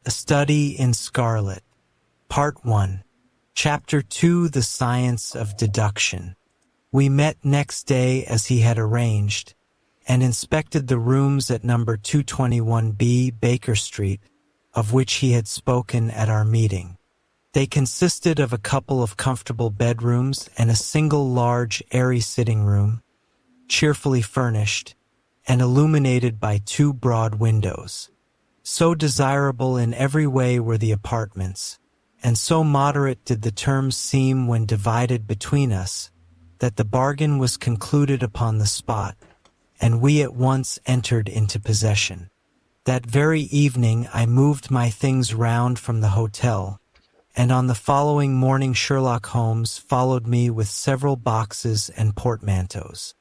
A Study in Scarlet, Part 1, Chapter 2, The Science of Deduction. We met next day as he had arranged, and inspected the rooms at number 221B Baker Street, of which he had spoken at our meeting. They consisted of a couple of comfortable bedrooms and a single large, airy sitting room, cheerfully furnished, and illuminated by two broad windows. So desirable in every way were the apartments, and so moderate did the terms seem when divided between us, that the bargain was concluded upon the spot, and we at once entered into possession. That very evening I moved my things round from the hotel, and on the following morning Sherlock Holmes followed me with several boxes and portmanteaus.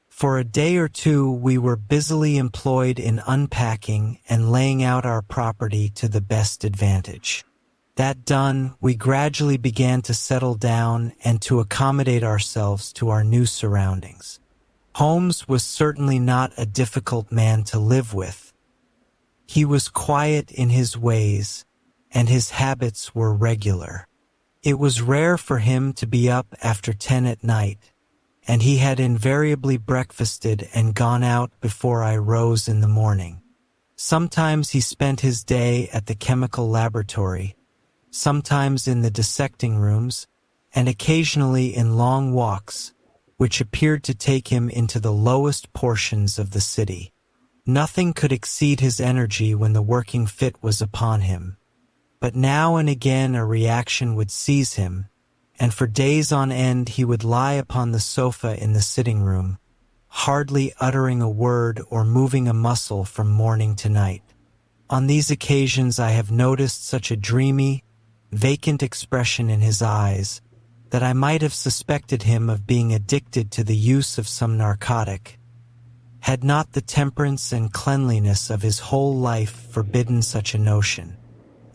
For a day or two we were busily employed in unpacking and laying out our property to the best advantage. That done, we gradually began to settle down and to accommodate ourselves to our new surroundings. Holmes was certainly not a difficult man to live with. He was quiet in his ways, and his habits were regular. It was rare for him to be up after 10 at night, and he had invariably breakfasted and gone out before I rose in the morning. Sometimes he spent his day at the chemical laboratory, sometimes in the dissecting rooms, and occasionally in long walks, which appeared to take him into the lowest portions of the city. Nothing could exceed his energy when the working fit was upon him, but now and again a reaction would seize him, and for days on end he would lie upon the sofa in the sitting room, hardly uttering a word or moving a muscle from morning to night. On these occasions I have noticed such a dreamy, vacant expression in his eyes that I might have suspected him of being addicted to the use of some narcotic, had not the temperance and cleanliness of his whole life forbidden such a notion.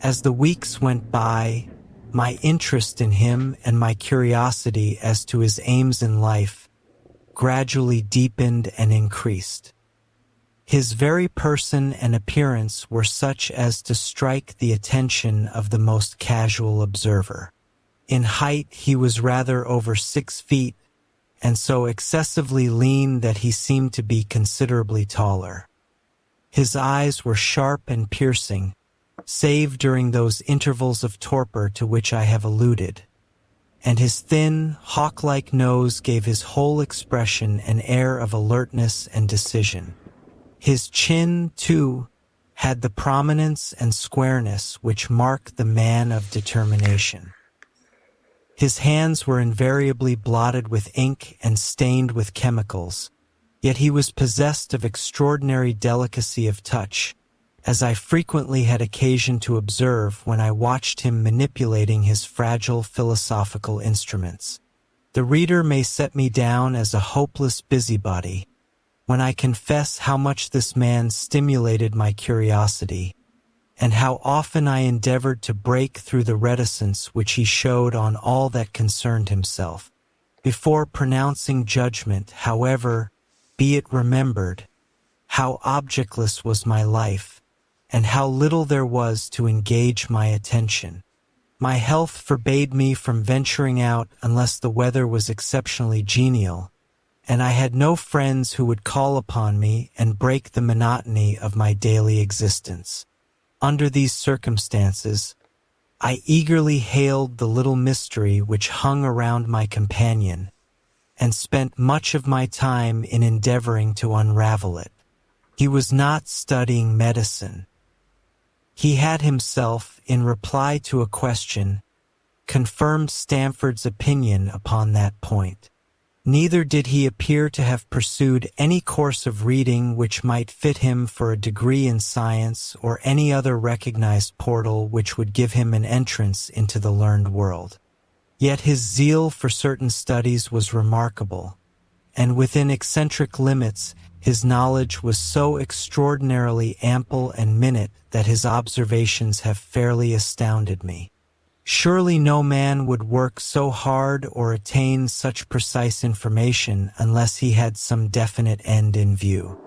As the weeks went by, my interest in him and my curiosity as to his aims in life gradually deepened and increased. His very person and appearance were such as to strike the attention of the most casual observer. In height he was rather over 6 feet, and so excessively lean that he seemed to be considerably taller. His eyes were sharp and piercing, save during those intervals of torpor to which I have alluded, and his thin, hawk-like nose gave his whole expression an air of alertness and decision. His chin, too, had the prominence and squareness which mark the man of determination. His hands were invariably blotted with ink and stained with chemicals, yet he was possessed of extraordinary delicacy of touch, as I frequently had occasion to observe when I watched him manipulating his fragile philosophical instruments. The reader may set me down as a hopeless busybody, when I confess how much this man stimulated my curiosity, and how often I endeavored to break through the reticence which he showed on all that concerned himself. Before pronouncing judgment, however, be it remembered, how objectless was my life, and how little there was to engage my attention. My health forbade me from venturing out unless the weather was exceptionally genial, and I had no friends who would call upon me and break the monotony of my daily existence. Under these circumstances, I eagerly hailed the little mystery which hung around my companion, and spent much of my time in endeavoring to unravel it. He was not studying medicine. He had himself, in reply to a question, confirmed Stamford's opinion upon that point. Neither did he appear to have pursued any course of reading which might fit him for a degree in science or any other recognized portal which would give him an entrance into the learned world. Yet his zeal for certain studies was remarkable, and within eccentric limits his knowledge was so extraordinarily ample and minute that his observations have fairly astounded me. Surely no man would work so hard or attain such precise information unless he had some definite end in view.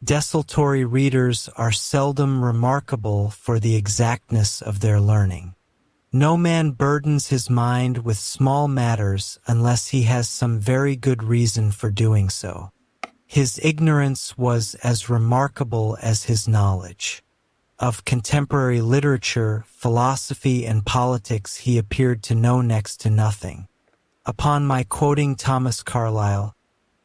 Desultory readers are seldom remarkable for the exactness of their learning. No man burdens his mind with small matters unless he has some very good reason for doing so. His ignorance was as remarkable as his knowledge. Of contemporary literature, philosophy, and politics he appeared to know next to nothing. Upon my quoting Thomas Carlyle,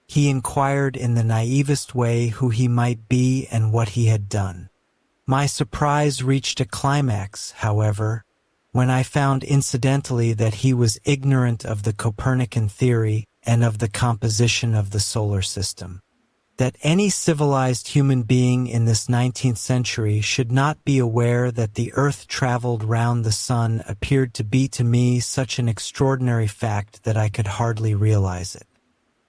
he inquired in the naivest way who he might be and what he had done. My surprise reached a climax, however, when I found incidentally that he was ignorant of the Copernican theory and of the composition of the solar system. That any civilized human being in this 19th century should not be aware that the Earth traveled round the sun appeared to be to me such an extraordinary fact that I could hardly realize it.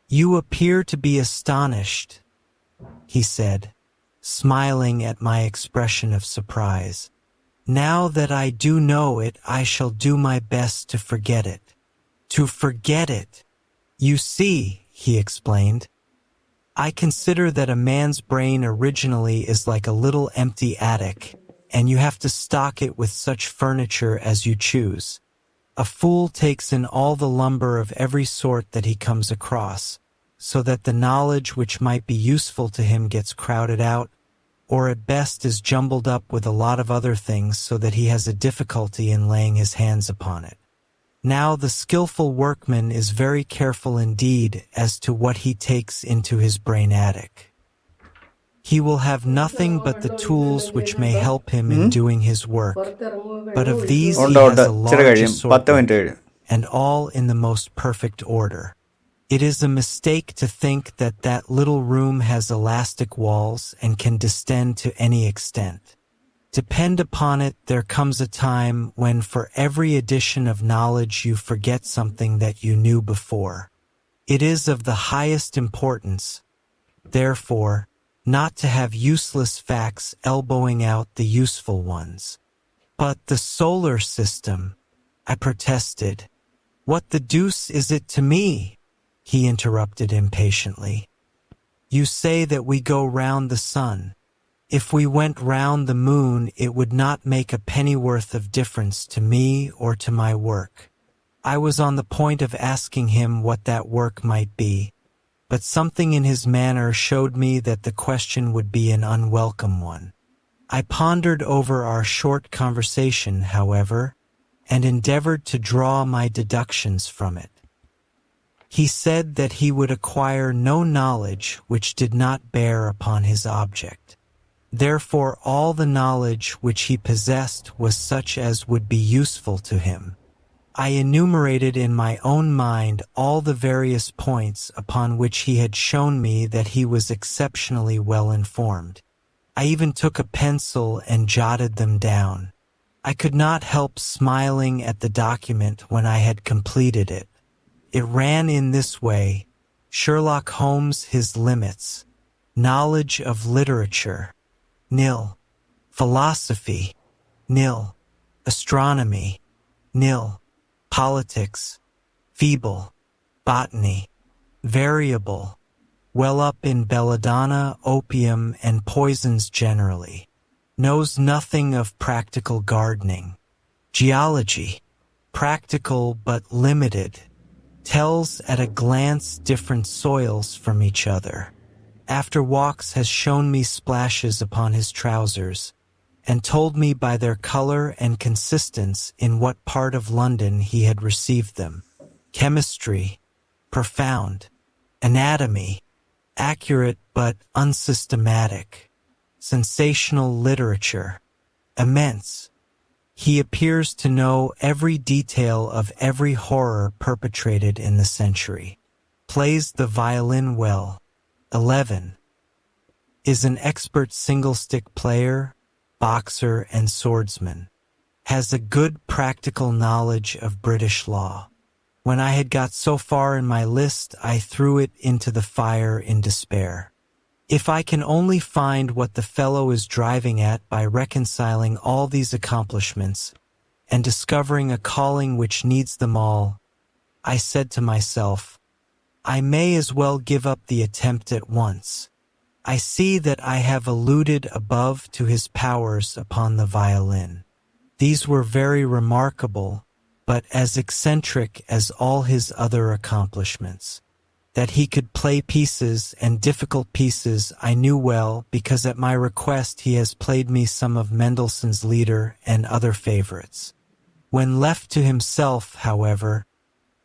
"You appear to be astonished," he said, smiling at my expression of surprise. "Now that I do know it, I shall do my best to forget it." "To forget it! You see," he explained, "I consider that a man's brain originally is like a little empty attic, and you have to stock it with such furniture as you choose. A fool takes in all the lumber of every sort that he comes across, so that the knowledge which might be useful to him gets crowded out, or at best is jumbled up with a lot of other things so that he has a difficulty in laying his hands upon it. Now the skillful workman is very careful indeed as to what he takes into his brain attic. He will have nothing but the tools which may help him in doing his work, but of these he has a large assortment, and all in the most perfect order. It is a mistake to think that that little room has elastic walls and can distend to any extent. Depend upon it, there comes a time when for every addition of knowledge you forget something that you knew before. It is of the highest importance, therefore, not to have useless facts elbowing out the useful ones. "But the solar system," I protested. "What the deuce is it to me?" he interrupted impatiently. "You say that we go round the sun. If we went round the moon, it would not make a pennyworth of difference to me or to my work." I was on the point of asking him what that work might be, but something in his manner showed me that the question would be an unwelcome one. I pondered over our short conversation, however, and endeavored to draw my deductions from it. He said that he would acquire no knowledge which did not bear upon his object. Therefore all the knowledge which he possessed was such as would be useful to him. I enumerated in my own mind all the various points upon which he had shown me that he was exceptionally well informed. I even took a pencil and jotted them down. I could not help smiling at the document when I had completed it. It ran in this way: Sherlock Holmes, his limits. Knowledge of literature, nil. Philosophy, nil. Astronomy, nil. Politics, feeble. Botany, variable. Well up in belladonna, opium, and poisons generally. Knows nothing of practical gardening. Geology, practical but limited. Tells at a glance different soils from each other. After walks has shown me splashes upon his trousers, and told me by their color and consistence in what part of London he had received them. Chemistry, profound. Anatomy, accurate but unsystematic. Sensational literature, immense. He appears to know every detail of every horror perpetrated in the century. Plays the violin well. 11. Is an expert single-stick player, boxer, and swordsman. Has a good practical knowledge of British law. When I had got so far in my list, I threw it into the fire in despair. If I can only find what the fellow is driving at by reconciling all these accomplishments and discovering a calling which needs them all, I said to myself, I may as well give up the attempt at once. I see that I have alluded above to his powers upon the violin. These were very remarkable, but as eccentric as all his other accomplishments. That he could play pieces and difficult pieces I knew well, because at my request he has played me some of Mendelssohn's Lieder and other favorites. When left to himself, however,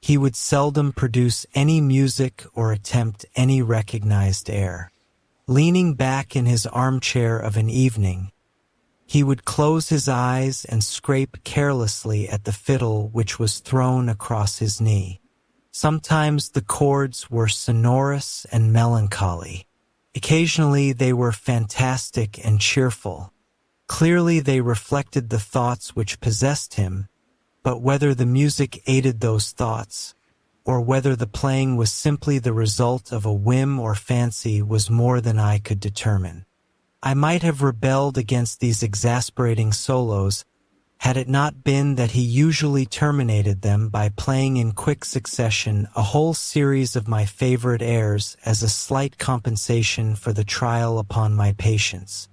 he would seldom produce any music or attempt any recognized air. Leaning back in his armchair of an evening, he would close his eyes and scrape carelessly at the fiddle which was thrown across his knee. Sometimes the chords were sonorous and melancholy. Occasionally they were fantastic and cheerful. Clearly they reflected the thoughts which possessed him, but whether the music aided those thoughts, or whether the playing was simply the result of a whim or fancy, was more than I could determine. I might have rebelled against these exasperating solos, had it not been that he usually terminated them by playing in quick succession a whole series of my favorite airs as a slight compensation for the trial upon my patience.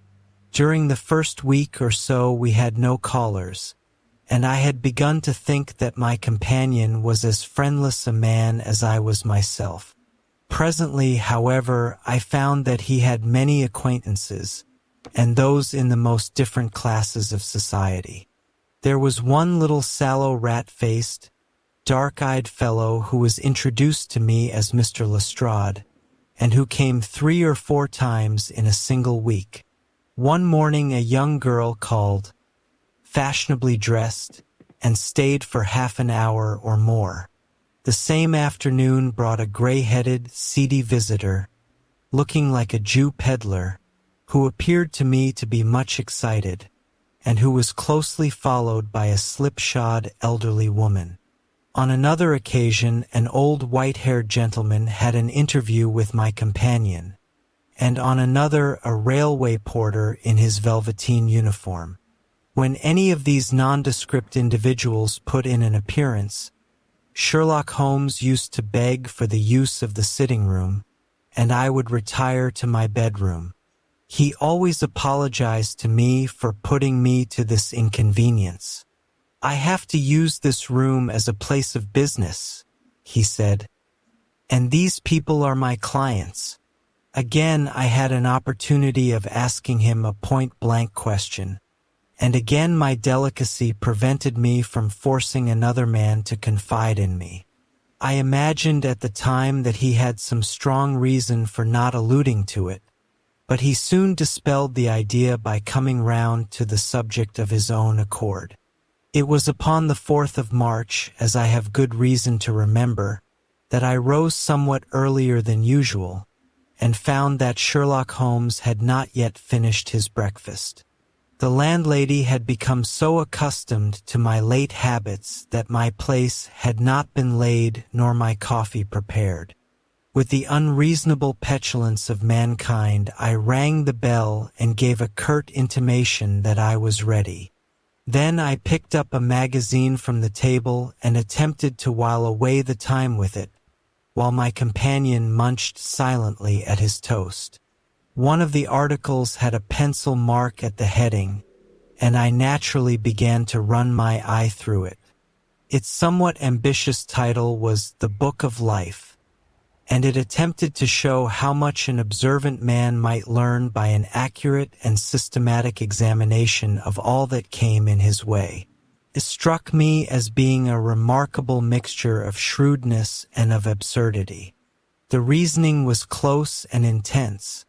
During the first week or so we had no callers, and I had begun to think that my companion was as friendless a man as I was myself. Presently, however, I found that he had many acquaintances, and those in the most different classes of society. There was one little sallow rat-faced, dark-eyed fellow who was introduced to me as Mr. Lestrade, and who came 3 or 4 times in a single week. One morning a young girl called, fashionably dressed, and stayed for half an hour or more. The same afternoon brought a gray-headed, seedy visitor, looking like a Jew peddler, who appeared to me to be much excited, and who was closely followed by a slipshod elderly woman. On another occasion, an old white-haired gentleman had an interview with my companion, and on another a railway porter in his velveteen uniform. When any of these nondescript individuals put in an appearance, Sherlock Holmes used to beg for the use of the sitting-room, and I would retire to my bedroom. He always apologized to me for putting me to this inconvenience. "I have to use this room as a place of business," he said, "and these people are my clients." Again I had an opportunity of asking him a point-blank question, and again my delicacy prevented me from forcing another man to confide in me. I imagined at the time that he had some strong reason for not alluding to it, but he soon dispelled the idea by coming round to the subject of his own accord. It was upon the 4th of March, as I have good reason to remember, that I rose somewhat earlier than usual, and found that Sherlock Holmes had not yet finished his breakfast. The landlady had become so accustomed to my late habits that my place had not been laid nor my coffee prepared. With the unreasonable petulance of mankind, I rang the bell and gave a curt intimation that I was ready. Then I picked up a magazine from the table and attempted to while away the time with it, while my companion munched silently at his toast. One of the articles had a pencil mark at the heading, and I naturally began to run my eye through it. Its somewhat ambitious title was The Book of Life, and it attempted to show how much an observant man might learn by an accurate and systematic examination of all that came in his way. It struck me as being a remarkable mixture of shrewdness and of absurdity. The reasoning was close and intense,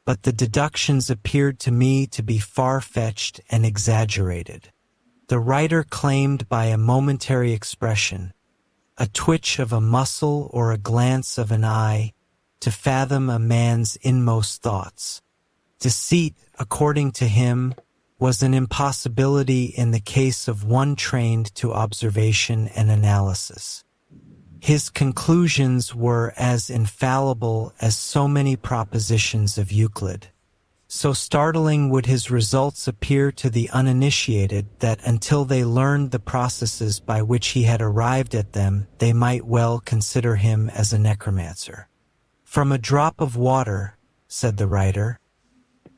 but the deductions appeared to me to be far-fetched and exaggerated. The writer claimed by a momentary expression, a twitch of a muscle or a glance of an eye, to fathom a man's inmost thoughts. Deceit, according to him, was an impossibility in the case of one trained to observation and analysis. His conclusions were as infallible as so many propositions of Euclid. So startling would his results appear to the uninitiated that until they learned the processes by which he had arrived at them, they might well consider him as a necromancer. From a drop of water, said the writer.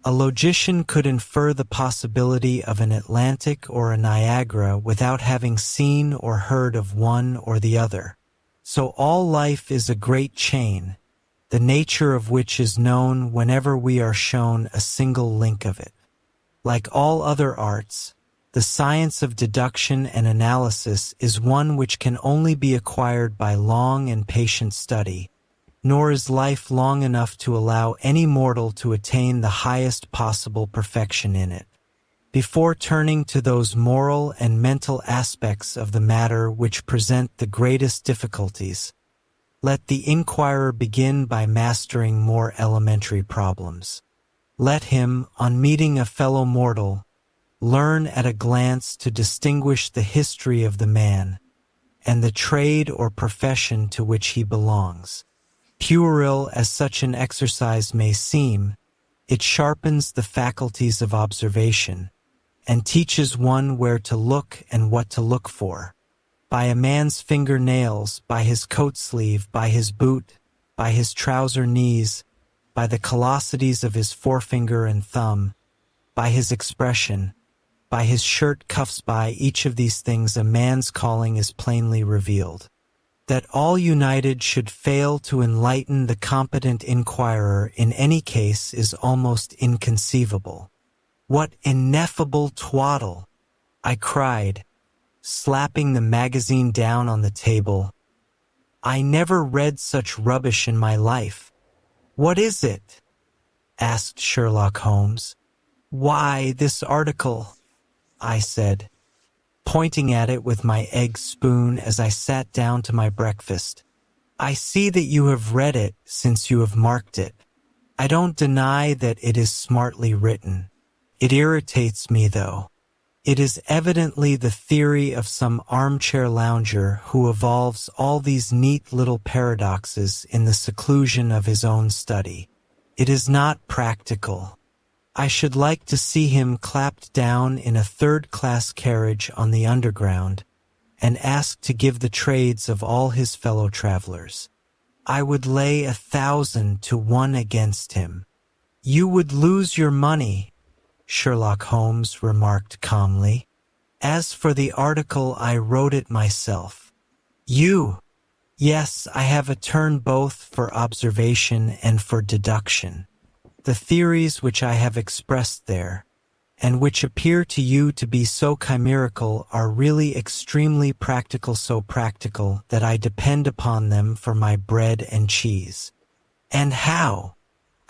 A logician could infer the possibility of an Atlantic or a Niagara without having seen or heard of one or the other. So all life is a great chain, the nature of which is known whenever we are shown a single link of it. Like all other arts, the science of deduction and analysis is one which can only be acquired by long and patient study, nor is life long enough to allow any mortal to attain the highest possible perfection in it. Before turning to those moral and mental aspects of the matter which present the greatest difficulties, let the inquirer begin by mastering more elementary problems. Let him, on meeting a fellow mortal, learn at a glance to distinguish the history of the man, and the trade or profession to which he belongs. Puerile as such an exercise may seem, it sharpens the faculties of observation, and teaches one where to look and what to look for. By a man's finger-nails, by his coat sleeve, by his boot, by his trouser knees, by the callosities of his forefinger and thumb, by his expression, by his shirt cuffs, by each of these things a man's calling is plainly revealed. That all united should fail to enlighten the competent inquirer in any case is almost inconceivable. What ineffable twaddle! I cried, slapping the magazine down on the table. I never read such rubbish in my life. What is it? Asked Sherlock Holmes. Why, this article, I said, pointing at it with my egg spoon as I sat down to my breakfast. I see that you have read it since you have marked it. I don't deny that it is smartly written. It irritates me, though. It is evidently the theory of some armchair lounger who evolves all these neat little paradoxes in the seclusion of his own study. It is not practical. I should like to see him clapped down in a third-class carriage on the Underground and asked to give the trades of all his fellow travelers. I would lay 1,000 to 1 against him. You would lose your money, Sherlock Holmes remarked calmly. As for the article, I wrote it myself. You? Yes, I have a turn both for observation and for deduction. The theories which I have expressed there, and which appear to you to be so chimerical, are really extremely practical, so practical that I depend upon them for my bread and cheese. And how?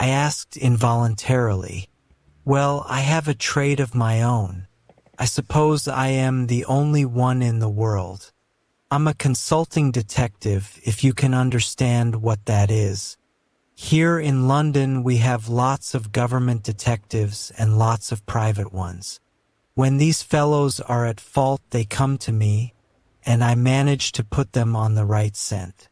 I asked involuntarily. Well, I have a trade of my own. I suppose I am the only one in the world. I'm a consulting detective, if you can understand what that is. Here in London we have lots of government detectives and lots of private ones. When these fellows are at fault they come to me, and I manage to put them on the right scent.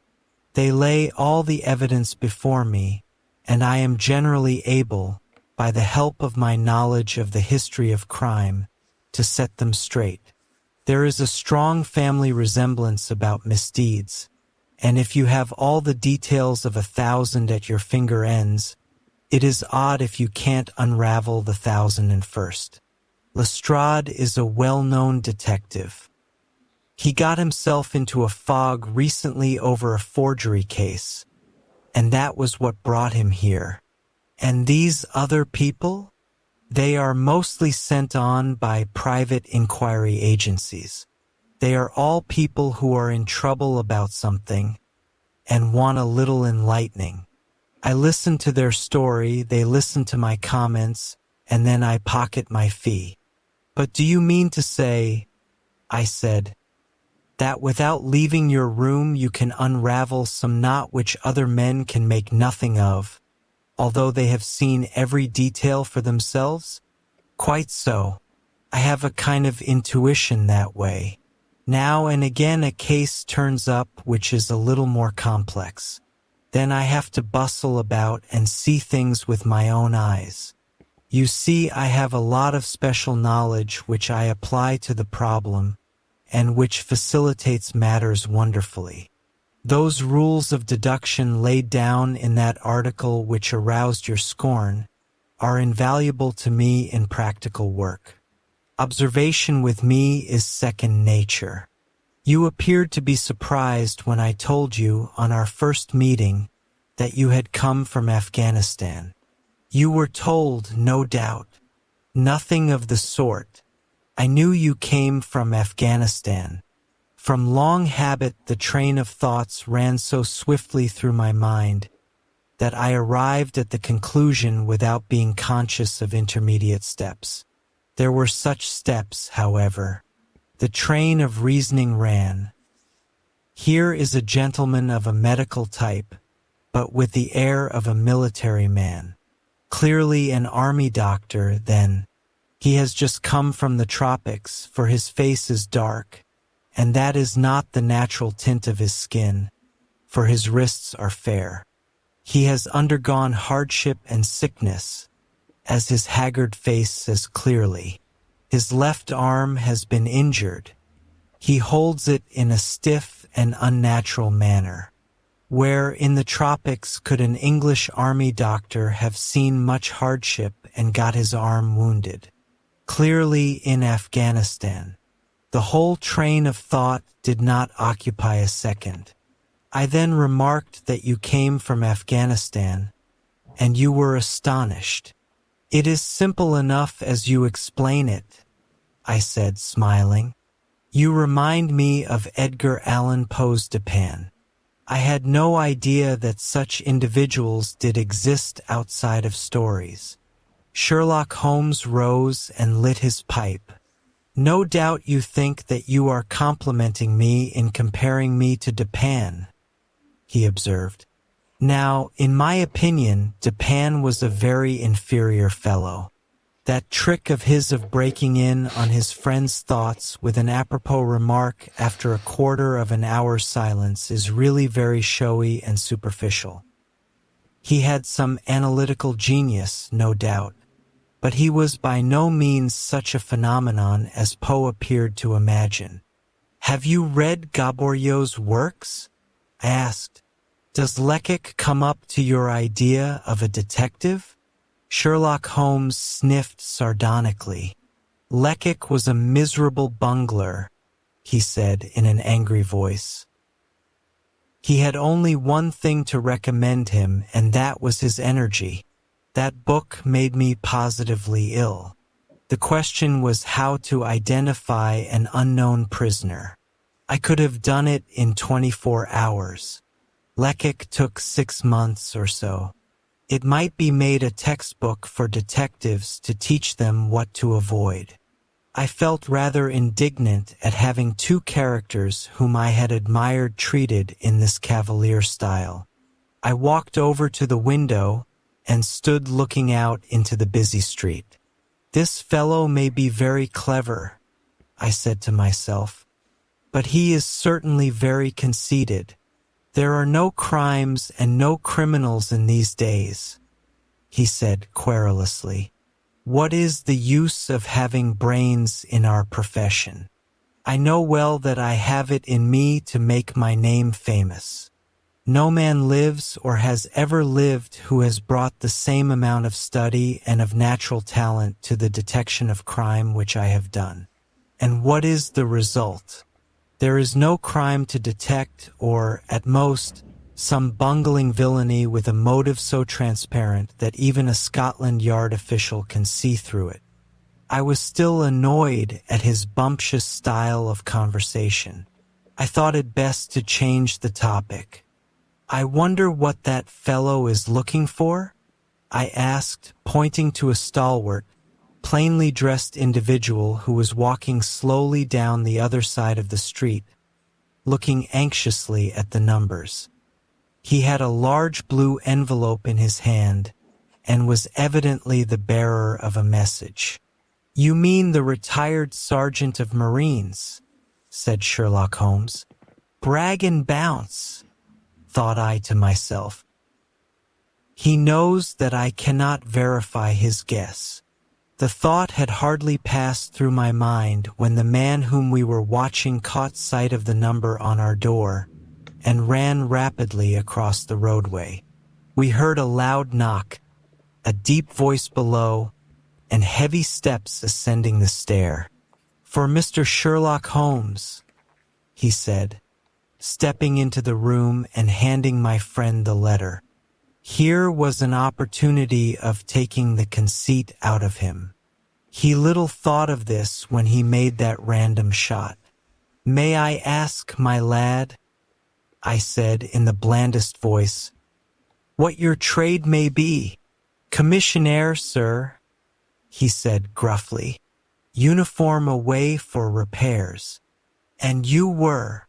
They lay all the evidence before me, and I am generally able, by the help of my knowledge of the history of crime, to set them straight. There is a strong family resemblance about misdeeds, and if you have all the details of 1,000 at your finger ends, it is odd if you can't unravel the 1,001st. Lestrade is a well-known detective. He got himself into a fog recently over a forgery case, and that was what brought him here. And these other people? They are mostly sent on by private inquiry agencies. They are all people who are in trouble about something and want a little enlightening. I listen to their story, they listen to my comments, and then I pocket my fee. But do you mean to say, I said, that without leaving your room you can unravel some knot which other men can make nothing of, although they have seen every detail for themselves? Quite so. I have a kind of intuition that way. Now and again a case turns up which is a little more complex. Then I have to bustle about and see things with my own eyes. You see, I have a lot of special knowledge which I apply to the problem and which facilitates matters wonderfully. Those rules of deduction laid down in that article which aroused your scorn are invaluable to me in practical work. Observation with me is second nature. You appeared to be surprised when I told you on our first meeting that you had come from Afghanistan. You were told, no doubt. Nothing of the sort. I knew you came from Afghanistan. From long habit, the train of thoughts ran so swiftly through my mind that I arrived at the conclusion without being conscious of intermediate steps. There were such steps, however. The train of reasoning ran. Here is a gentleman of a medical type, but with the air of a military man. Clearly an army doctor, then. He has just come from the tropics, for his face is dark, and that is not the natural tint of his skin, for his wrists are fair. He has undergone hardship and sickness, as his haggard face says clearly. His left arm has been injured. He holds it in a stiff and unnatural manner. Where in the tropics could an English army doctor have seen much hardship and got his arm wounded? Clearly in Afghanistan. The whole train of thought did not occupy a second. I then remarked that you came from Afghanistan, and you were astonished. It is simple enough as you explain it, I said, smiling. You remind me of Edgar Allan Poe's Dupin. I had no idea that such individuals did exist outside of stories. Sherlock Holmes rose and lit his pipe. No doubt you think that you are complimenting me in comparing me to Dupin, he observed. Now, in my opinion, Dupin was a very inferior fellow. That trick of his of breaking in on his friend's thoughts with an apropos remark after a quarter of an hour's silence is really very showy and superficial. He had some analytical genius, no doubt, but he was by no means such a phenomenon as Poe appeared to imagine. Have you read Gaboriau's works? I asked. Does Lecoq come up to your idea of a detective? Sherlock Holmes sniffed sardonically. Lecoq was a miserable bungler, he said in an angry voice. He had only one thing to recommend him, and that was his energy. That book made me positively ill. The question was how to identify an unknown prisoner. I could have done it in 24 hours. Lecoq took 6 months or so. It might be made a textbook for detectives to teach them what to avoid. I felt rather indignant at having two characters whom I had admired treated in this cavalier style. I walked over to the window and stood looking out into the busy street. This fellow may be very clever, I said to myself, but he is certainly very conceited. There are no crimes and no criminals in these days, he said querulously. What is the use of having brains in our profession? I know well that I have it in me to make my name famous. No man lives or has ever lived who has brought the same amount of study and of natural talent to the detection of crime which I have done. And what is the result? There is no crime to detect, or, at most, some bungling villainy with a motive so transparent that even a Scotland Yard official can see through it. I was still annoyed at his bumptious style of conversation. I thought it best to change the topic. I wonder what that fellow is looking for? I asked, pointing to a stalwart, plainly dressed individual who was walking slowly down the other side of the street, looking anxiously at the numbers. He had a large blue envelope in his hand and was evidently the bearer of a message. You mean the retired sergeant of Marines, said Sherlock Holmes. Brag and bounce, thought I to myself. He knows that I cannot verify his guess. The thought had hardly passed through my mind when the man whom we were watching caught sight of the number on our door and ran rapidly across the roadway. We heard a loud knock, a deep voice below, and heavy steps ascending the stair. "For Mr. Sherlock Holmes," he said, stepping into the room and handing my friend the letter. Here was an opportunity of taking the conceit out of him. He little thought of this when he made that random shot. "May I ask, my lad," I said in the blandest voice, "what your trade may be?" "Commissionaire, sir," he said gruffly. "Uniform away for repairs." "And you were?"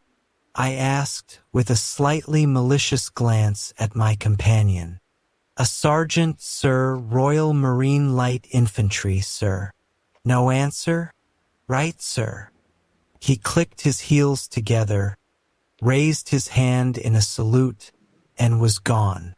I asked with a slightly malicious glance at my companion. "A sergeant, sir, Royal Marine Light Infantry, sir." "No answer?" "Right, sir." He clicked his heels together, raised his hand in a salute, and was gone.